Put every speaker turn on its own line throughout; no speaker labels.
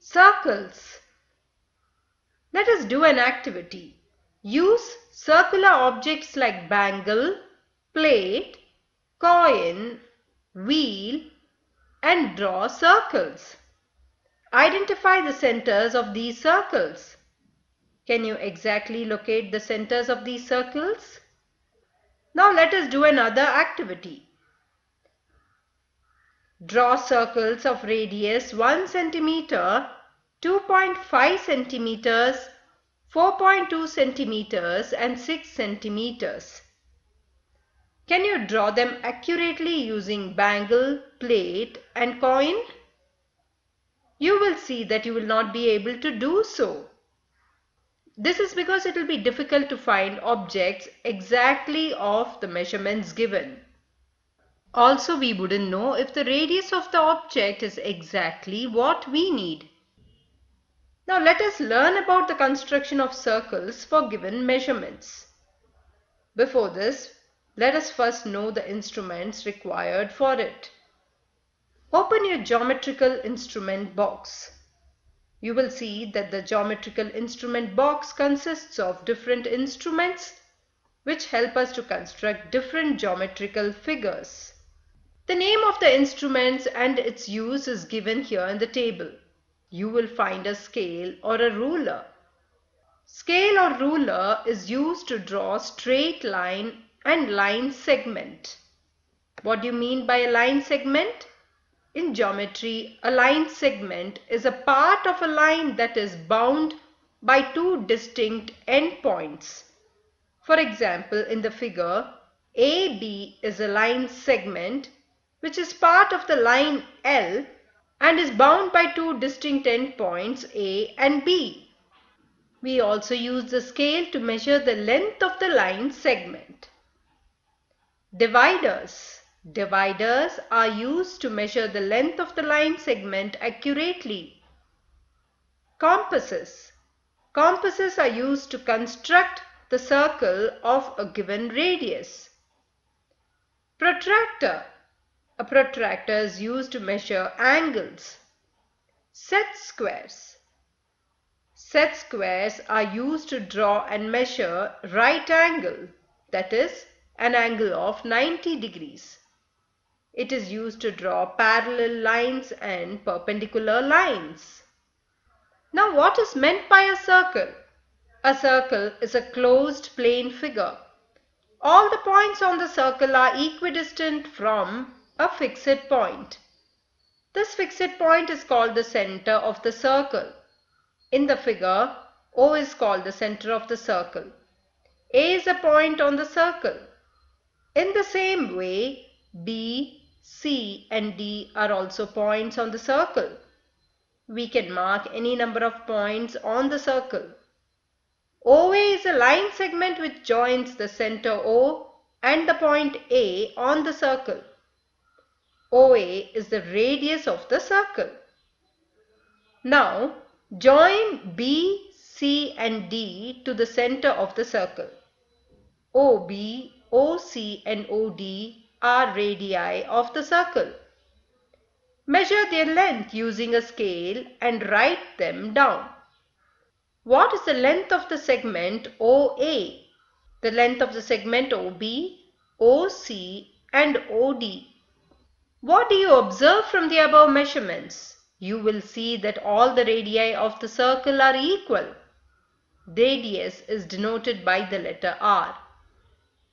Circles. Let us do an activity. Use circular objects like bangle, plate, coin, wheel and draw circles. Identify the centers of these circles. Can you exactly locate the centers of these circles? Now let us do another activity. Draw circles of radius 1 cm, 2.5 cm, 4.2 cm and 6 cm. Can you draw them accurately using bangle, plate and coin? You will see that you will not be able to do so. This is because it will be difficult to find objects exactly of the measurements given. Also, we wouldn't know if the radius of the object is exactly what we need. Now let us learn about the construction of circles for given measurements. Before this, let us first know the instruments required for it. Open your geometrical instrument box. You will see that the geometrical instrument box consists of different instruments which help us to construct different geometrical figures. The name of the instruments and its use is given here in the table. You will find a scale or a ruler. Scale or ruler is used to draw straight line and line segment. What do you mean by a line segment? In geometry, a line segment is a part of a line that is bound by two distinct endpoints. For example, in the figure, AB is a line segment which is part of the line L and is bound by two distinct endpoints A and B. We also use the scale to measure the length of the line segment. Dividers. Dividers are used to measure the length of the line segment accurately. Compasses. Compasses are used to construct the circle of a given radius. Protractor. A protractor is used to measure angles. Set squares. Set squares are used to draw and measure right angle, that is, an angle of 90 degrees. It is used to draw parallel lines and perpendicular lines. Now, what is meant by a circle? A circle is a closed plane figure. All the points on the circle are equidistant from a fixed point. This fixed point is called the center of the circle. In the figure, O is called the center of the circle. A is a point on the circle. In the same way, B, C and D are also points on the circle. We can mark any number of points on the circle. OA is a line segment which joins the center O and the point A on the circle. OA is the radius of the circle. Now, join B, C and D to the center of the circle. OB, OC and OD are radii of the circle. Measure their length using a scale and write them down. What is the length of the segment OA? The length of the segment OB, OC and OD. What do you observe from the above measurements? You will see that all the radii of the circle are equal. Radius is denoted by the letter R.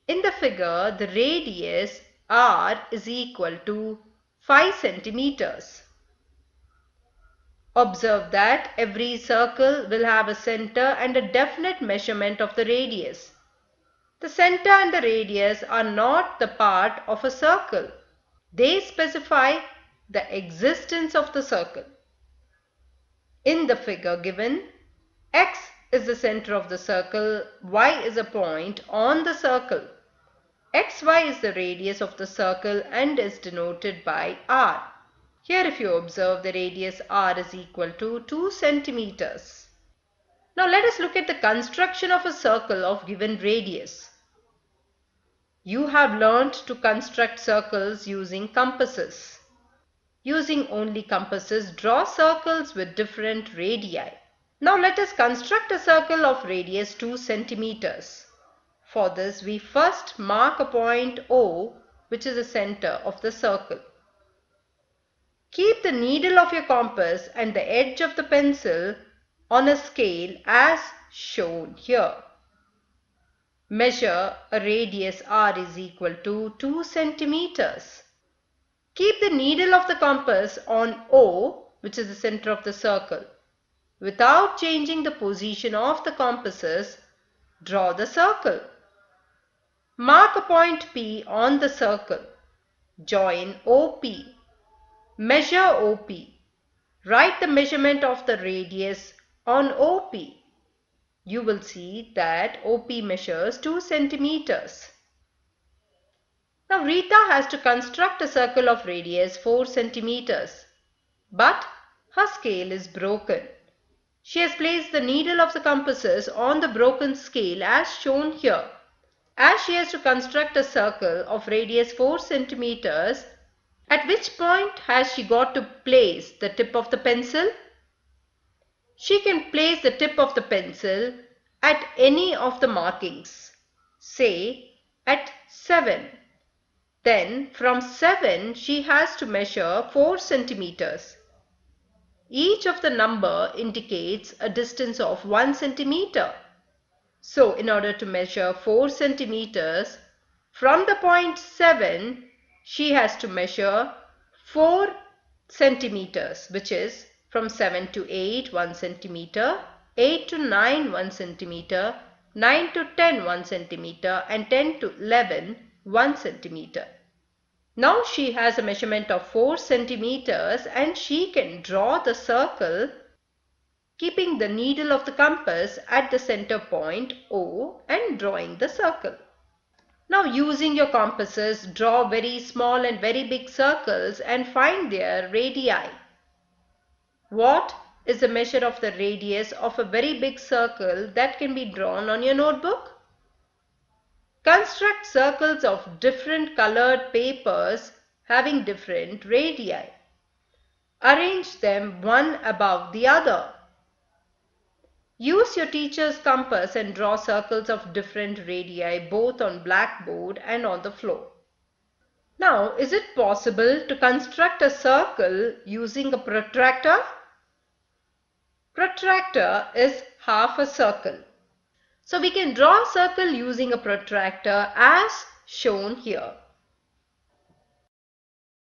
In the figure, the radius R is equal to 5 centimeters. Observe that every circle will have a center and a definite measurement of the radius. The center and the radius are not the part of a circle. They specify the existence of the circle. In the figure given, X is the center of the circle, Y is a point on the circle. XY is the radius of the circle and is denoted by R. Here if you observe, the radius R is equal to 2 centimeters. Now let us look at the construction of a circle of given radius. You have learnt to construct circles using compasses. Using only compasses, draw circles with different radii. Now let us construct a circle of radius 2 centimeters. For this, we first mark a point O, which is the center of the circle. Keep the needle of your compass and the edge of the pencil on a scale as shown here. Measure a radius r is equal to 2 centimeters. Keep the needle of the compass on O, which is the center of the circle. Without changing the position of the compasses, draw the circle. Mark a point P on the circle. Join OP. Measure OP. Write the measurement of the radius on OP. You will see that OP measures 2 centimeters. Now Rita has to construct a circle of radius 4 centimeters. But her scale is broken. She has placed the needle of the compasses on the broken scale as shown here. As she has to construct a circle of radius 4 centimeters, at which point has she got to place the tip of the pencil? She can place the tip of the pencil at any of the markings, say at 7. Then from 7 she has to measure 4 centimeters. Each of the number indicates a distance of 1 centimeter. So in order to measure 4 centimeters, from the point 7, she has to measure 4 centimeters, which is from 7 to 8, 1 centimeter, 8 to 9, 1 centimeter, 9 to 10, 1 centimeter, and 10 to 11, 1 centimeter. Now she has a measurement of 4 centimeters and she can draw the circle keeping the needle of the compass at the center point O and drawing the circle. Now using your compasses, draw very small and very big circles and find their radii. What is the measure of the radius of a very big circle that can be drawn on your notebook? Construct circles of different colored papers having different radii. Arrange them one above the other. Use your teacher's compass and draw circles of different radii both on blackboard and on the floor. Now, is it possible to construct a circle using a protractor? Protractor is half a circle. So we can draw a circle using a protractor as shown here.